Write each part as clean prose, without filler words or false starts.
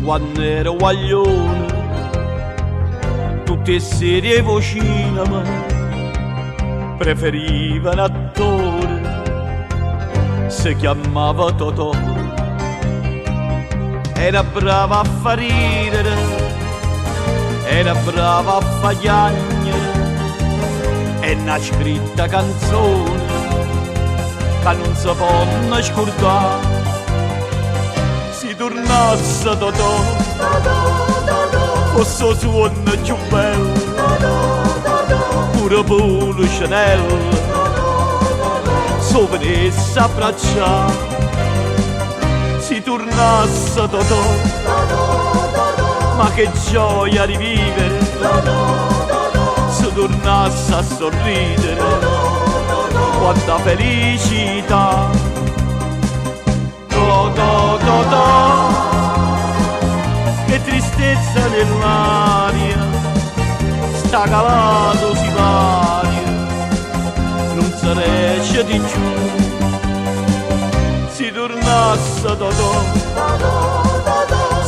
quando ero guaglione, tutte serie vicine preferiva un attore, si chiamava Totò. Era brava a far ridere, era brava a far chiagnere, e una scritta canzone che non si può scordare. Si tornasse Totò, fosse il suono più bello, pure Polo Chanel, se venisse a abbracciare. Si tornasse Totò, ma che gioia rivivere, se tornasse a sorridere, quanta felicità. Totò, Totò, che tristezza nell'aria, sta calato si varia, non si riesce di giù. Si tornasse Totò,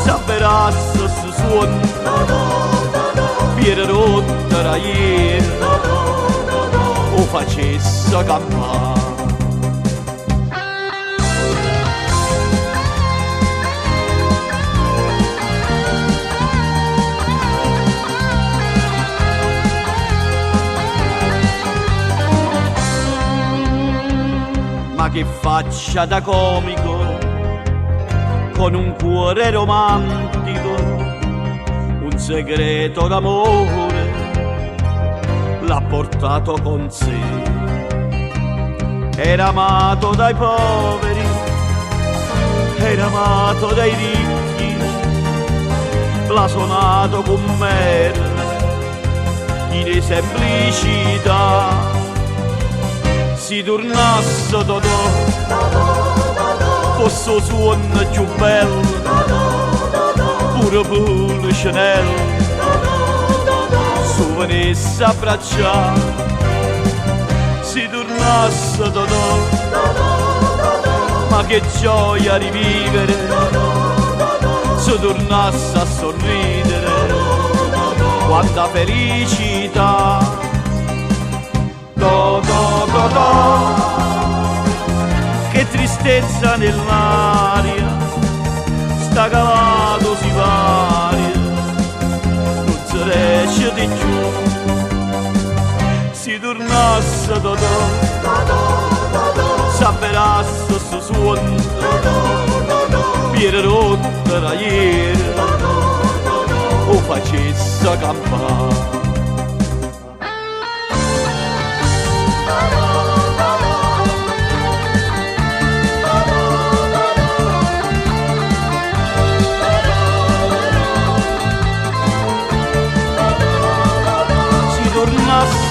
s'avverasse su suono, per rotta da ieri, o facesse campare. Ma che faccia da comico, con un cuore romantico, un segreto d'amore l'ha portato con sé. Era amato dai poveri, era amato dai ricchi, blasonato con merda, in semplicità. Si tornasse Totò, fosse il suono più bello, pure Polo Chanel, se venisse a abbracciare. Si tornasse Totò, ma che gioia rivivere, se tornasse a sorridere, quanta felicità. Totò, Totò, che tristezza nell'aria, sta calato si varia, non si riesce di giù. Si tornasse Totò, s'avverasse su suono, per rotta da ieri, o facesse campare.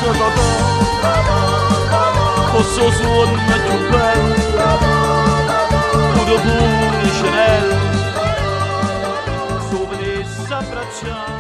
Totò, fosse il suono più bello, pure Polo Chanel, se venisse a abbracciare.